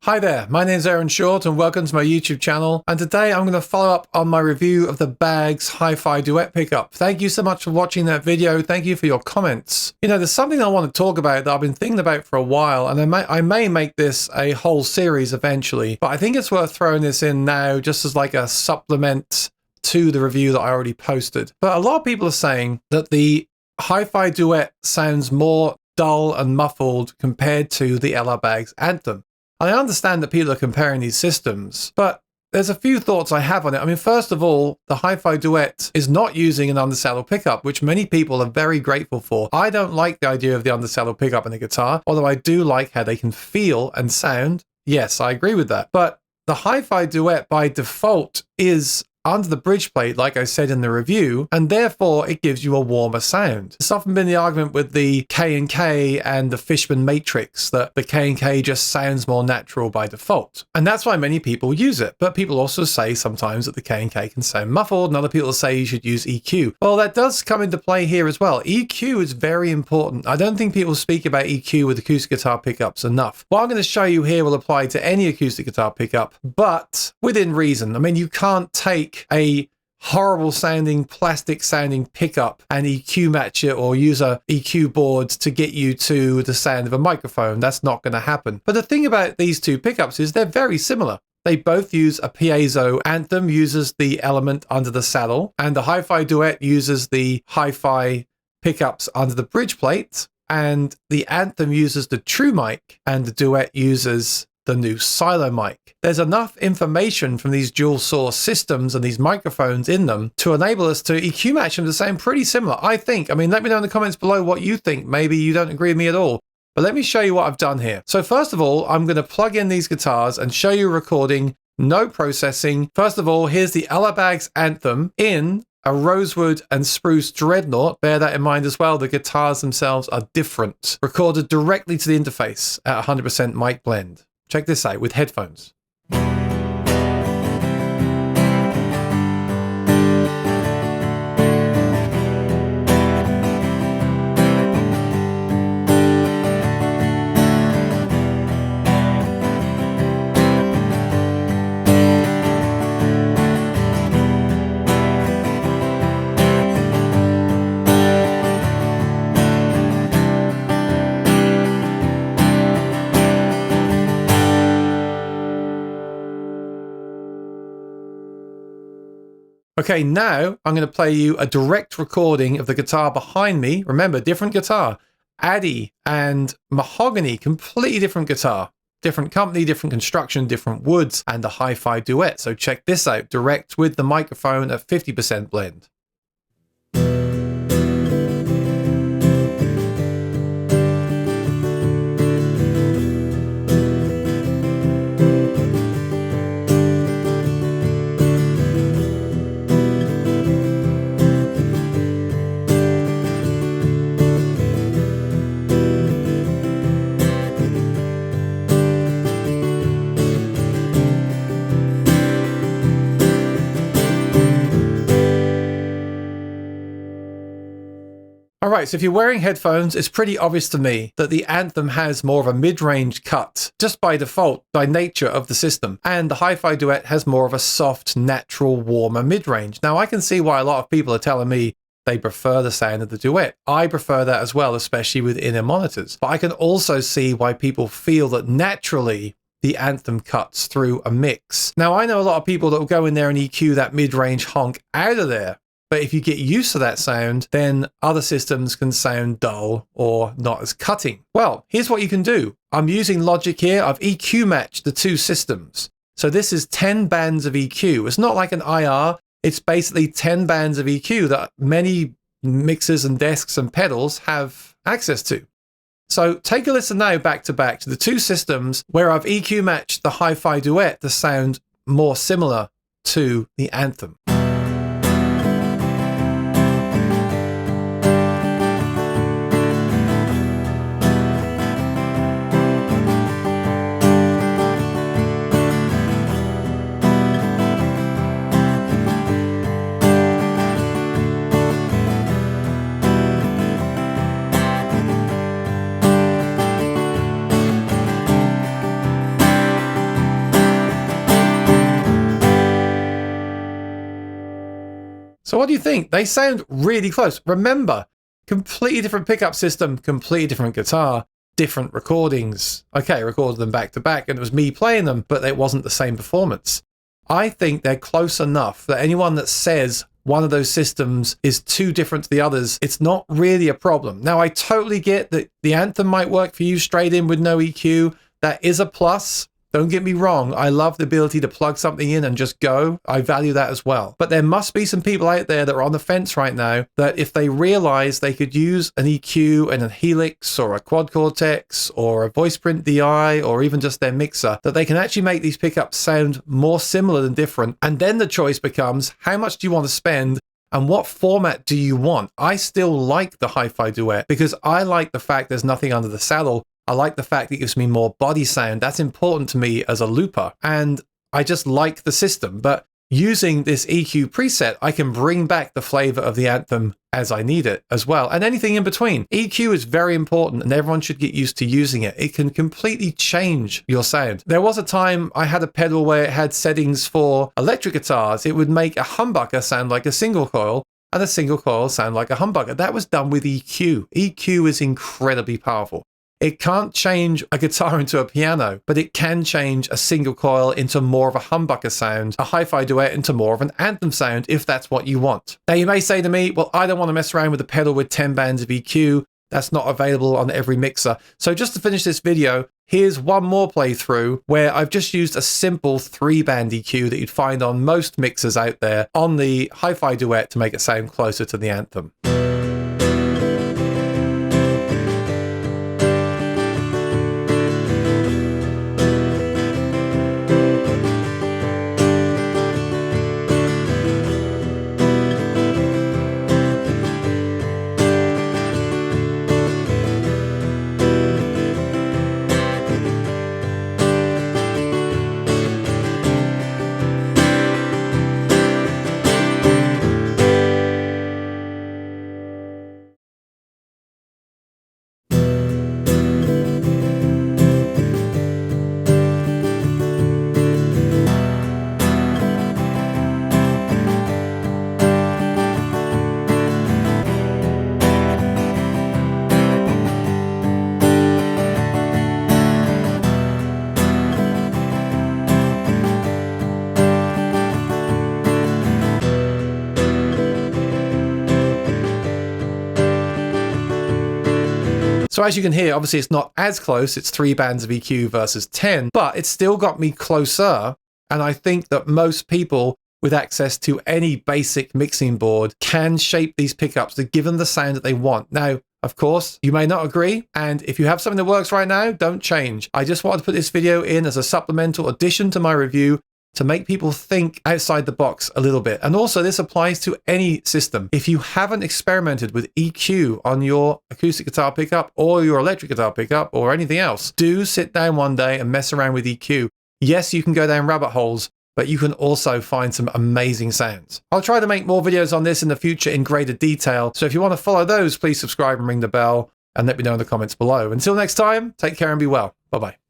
Hi there, my name is Aaron Short and welcome to my YouTube channel, and today I'm going to follow up on my review of the Bags HiFi Duet pickup. Thank you so much for watching that video. Thank you for your comments. You know, there's something I want to talk about that I've been thinking about for a while, and I may make this a whole series eventually, but I think it's worth throwing this in now just as like a supplement to the review that I already posted. But a lot of people are saying that the HiFi Duet sounds more dull and muffled compared to the LR Bags Anthem. I understand that people are comparing these systems, but there's a few thoughts I have on it. I mean, first of all, the HiFi Duet is not using an undersaddle pickup, which many people are very grateful for. I don't like the idea of the undersaddle pickup in a guitar, although I do like how they can feel and sound. Yes, I agree with that. But the HiFi Duet by default is under the bridge plate, like I said in the review, and therefore it gives you a warmer sound. It's often been the argument with the K&K and the Fishman Matrix that the K&K just sounds more natural by default. And that's why many people use it. But people also say sometimes that the K&K can sound muffled, and other people say you should use EQ. Well, that does come into play here as well. EQ is very important. I don't think people speak about EQ with acoustic guitar pickups enough. What I'm going to show you here will apply to any acoustic guitar pickup, but within reason. I mean, you can't take a horrible sounding, plastic sounding pickup and EQ match it or use a EQ board to get you to the sound of a microphone. That's not going to happen. But the thing about these two pickups is they're very similar. They both use a piezo. Anthem uses the element under the saddle, and the HiFi Duet uses the HiFi pickups under the bridge plate, and the Anthem uses the true mic, and the Duet uses the new silo mic. There's enough information from these dual source systems and these microphones in them to enable us to EQ match them to sound pretty similar, I think. I mean, let me know in the comments below what you think. Maybe you don't agree with me at all. But let me show you what I've done here. So first of all, I'm going to plug in these guitars and show you recording, no processing. First of all, here's the LR Bags Anthem in a rosewood and spruce dreadnought. Bear that in mind as well. The guitars themselves are different. Recorded directly to the interface at 100% mic blend. Check this out with headphones. Okay, now I'm going to play you a direct recording of the guitar behind me. Remember, different guitar. Addy and Mahogany, completely different guitar. Different company, different construction, different woods, and the HiFi Duet. So check this out, direct with the microphone at 50% blend. Alright, so if you're wearing headphones, it's pretty obvious to me that the Anthem has more of a mid-range cut, just by default, by nature of the system. And the HiFi Duet has more of a soft, natural, warmer mid-range. Now, I can see why a lot of people are telling me they prefer the sound of the Duet. I prefer that as well, especially with inner monitors. But I can also see why people feel that naturally the Anthem cuts through a mix. Now, I know a lot of people that will go in there and EQ that mid-range honk out of there. But if you get used to that sound, then other systems can sound dull or not as cutting. Well, here's what you can do. I'm using Logic here. I've EQ matched the two systems. So this is 10 bands of EQ. It's not like an IR. It's basically 10 bands of EQ that many mixers and desks and pedals have access to. So take a listen now back to the two systems where I've EQ matched the HiFi Duet to sound more similar to the Anthem. So what do you think? They sound really close. Remember, completely different pickup system, completely different guitar, different recordings. Okay, I recorded them back to back and it was me playing them, but it wasn't the same performance. I think they're close enough that anyone that says one of those systems is too different to the others, it's not really a problem. Now, I totally get that the Anthem might work for you straight in with no EQ. That is a plus. Don't get me wrong, I love the ability to plug something in and just go. I value that as well. But there must be some people out there that are on the fence right now that if they realize they could use an EQ and a Helix or a Quad Cortex or a Voice Print DI or even just their mixer, that they can actually make these pickups sound more similar than different. And then the choice becomes, how much do you want to spend? And what format do you want? I still like the HiFi Duet because I like the fact there's nothing under the saddle. I like the fact it gives me more body sound. That's important to me as a looper. And I just like the system. But using this EQ preset, I can bring back the flavor of the Anthem as I need it as well. And anything in between. EQ is very important and everyone should get used to using it. It can completely change your sound. There was a time I had a pedal where it had settings for electric guitars. It would make a humbucker sound like a single coil and a single coil sound like a humbucker. That was done with EQ. EQ is incredibly powerful. It can't change a guitar into a piano, but it can change a single coil into more of a humbucker sound, a HiFi Duet into more of an Anthem sound, if that's what you want. Now, you may say to me, well, I don't want to mess around with a pedal with 10 bands of EQ. That's not available on every mixer. So just to finish this video, here's one more playthrough where I've just used a simple 3-band EQ that you'd find on most mixers out there on the HiFi Duet to make it sound closer to the Anthem. So as you can hear, obviously it's not as close, it's 3 bands of EQ versus 10, but it's still got me closer. And I think that most people with access to any basic mixing board can shape these pickups to give them the sound that they want. Now, of course, you may not agree, and if you have something that works right now, don't change. I just wanted to put this video in as a supplemental addition to my review to make people think outside the box a little bit. And also this applies to any system. If you haven't experimented with EQ on your acoustic guitar pickup or your electric guitar pickup or anything else, do sit down one day and mess around with EQ. Yes, you can go down rabbit holes, but you can also find some amazing sounds. I'll try to make more videos on this in the future in greater detail. So if you want to follow those, please subscribe and ring the bell and let me know in the comments below. Until next time, take care and be well. Bye-bye.